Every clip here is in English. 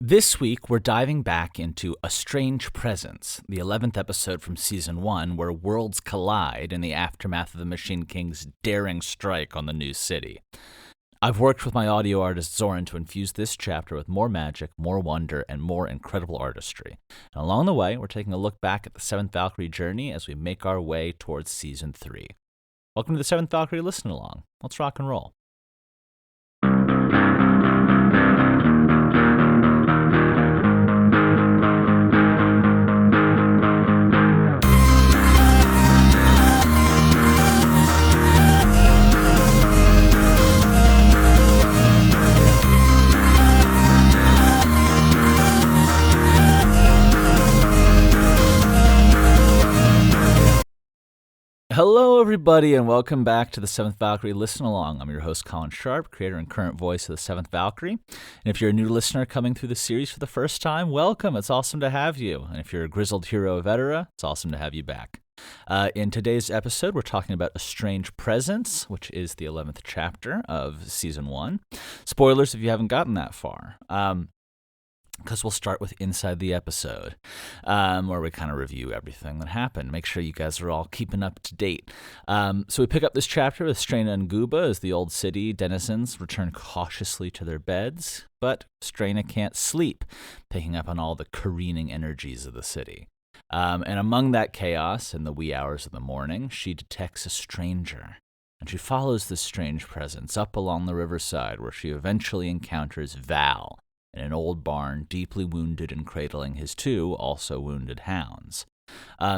This week, we're diving back into A Strange Presence, the 11th episode from Season 1, where worlds collide in the aftermath of the Machine King's daring strike on the new city. I've worked with my audio artist Zoran to infuse this chapter with more magic, more wonder, and more incredible artistry. And along the way, we're taking a look back at the Seventh Valkyrie journey as we make our way towards Season 3. Welcome to the Seventh Valkyrie Listen Along. Let's rock and roll. Hello, everybody, and welcome back to the Seventh Valkyrie Listen Along. I'm your host, Colin Sharp, creator and current voice of the Seventh Valkyrie. And if you're a new listener coming through the series for the first time, welcome. It's awesome to have you. And if you're a grizzled hero veteran, it's awesome to have you back. In today's episode, we're talking about A Strange Presence, which is the 11th chapter of Season 1. Spoilers if you haven't gotten that far. Because we'll start with Inside the Episode, where we kind of review everything that happened. Make sure you guys are all keeping up to date. So we pick up this chapter with Strena and Guba as the old city denizens return cautiously to their beds, but Strena can't sleep, picking up on all the careening energies of the city. And among that chaos, in the wee hours of the morning, she detects a stranger. And she follows this strange presence up along the riverside, where she eventually encounters Val, in an old barn, deeply wounded and cradling his two also wounded hounds.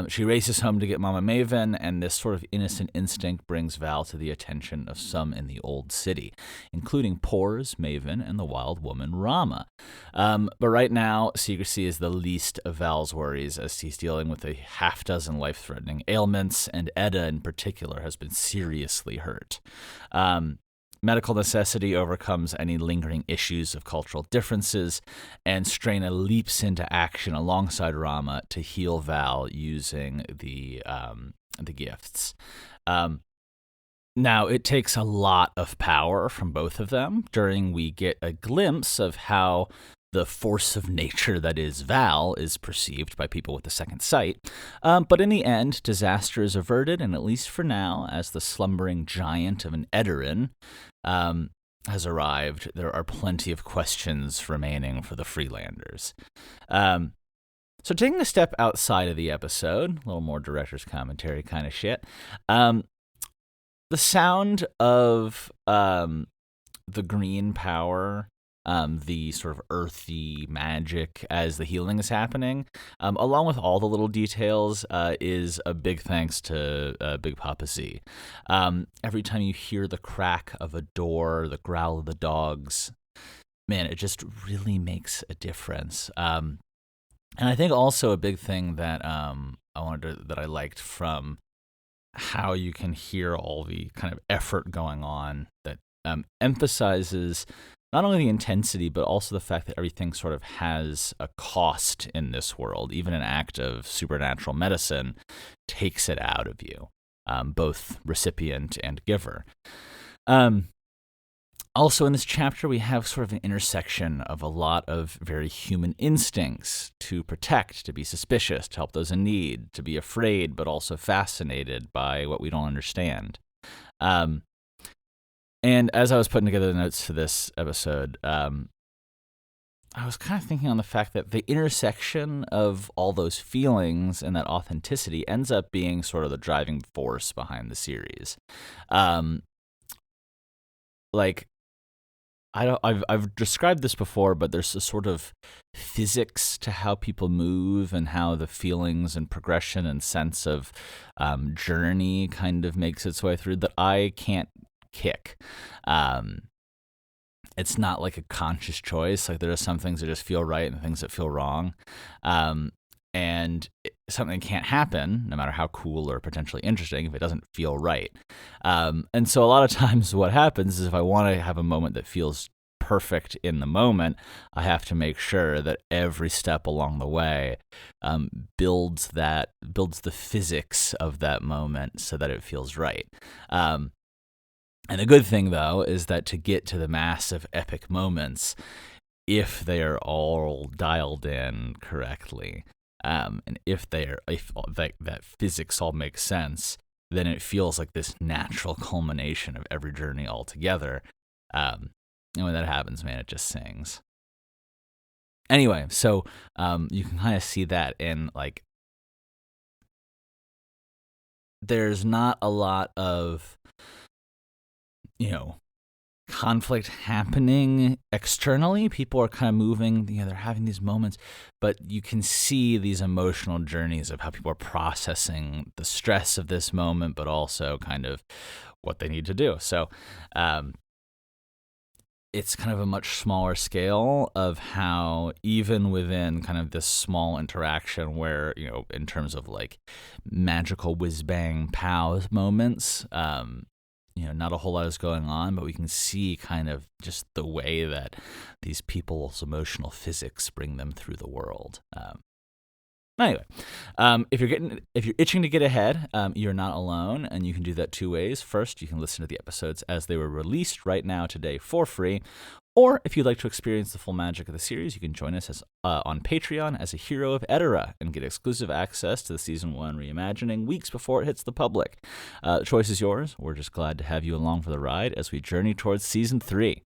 She races home to get Mama Maven, and this sort of innocent instinct brings Val to the attention of some in the old city, including Pors, Maven, and the wild woman Rama. But right now, secrecy is the least of Val's worries, as he's dealing with a half-dozen life-threatening ailments, and Edda in particular has been seriously hurt. Medical necessity overcomes any lingering issues of cultural differences, and Strena leaps into action alongside Rama to heal Val using the gifts. Now, it takes a lot of power from both of them. We get a glimpse of how the force of nature that is Val is perceived by people with a second sight. But in the end, disaster is averted, and at least for now, as the slumbering giant of an Edarin has arrived, there are plenty of questions remaining for the Freelanders. So taking a step outside of the episode, a little more director's commentary kind of shit, the sound of the green power, the sort of earthy magic as the healing is happening, along with all the little details, is a big thanks to Big Papa Z. Every time you hear the crack of a door, the growl of the dogs, man, it just really makes a difference. And I think also a big thing that that I liked from how you can hear all the kind of effort going on that emphasizes not only the intensity, but also the fact that everything sort of has a cost in this world. Even an act of supernatural medicine takes it out of you, both recipient and giver. Also in this chapter, we have sort of an intersection of a lot of very human instincts to protect, to be suspicious, to help those in need, to be afraid, but also fascinated by what we don't understand. And as I was putting together the notes for this episode, I was kind of thinking on the fact that the intersection of all those feelings and that authenticity ends up being sort of the driving force behind the series. I've described this before, but there's a sort of physics to how people move and how the feelings and progression and sense of journey kind of makes its way through that I can't kick. It's not like a conscious choice. Like there are some things that just feel right and things that feel wrong. And something can't happen, no matter how cool or potentially interesting, if it doesn't feel right. And so a lot of times what happens is if I want to have a moment that feels perfect in the moment, I have to make sure that every step along the way builds the physics of that moment so that it feels right. And the good thing, though, is that to get to the massive epic moments, if they are all dialed in correctly, and if that physics all makes sense, then it feels like this natural culmination of every journey all together. And when that happens, man, it just sings. Anyway, so you can kind of see that in like, there's not a lot of, conflict happening externally. People are kind of moving, they're having these moments, but you can see these emotional journeys of how people are processing the stress of this moment, but also kind of what they need to do. So it's kind of a much smaller scale of how even within kind of this small interaction where, in terms of like magical whiz-bang pow moments, not a whole lot is going on, but we can see kind of just the way that these people's emotional physics bring them through the world. Anyway, if you're itching to get ahead, you're not alone, and you can do that two ways. First, you can listen to the episodes as they were released right now today for free. Or if you'd like to experience the full magic of the series, you can join us on Patreon as a hero of Edera and get exclusive access to the Season 1 reimagining weeks before it hits the public. The choice is yours. We're just glad to have you along for the ride as we journey towards Season 3.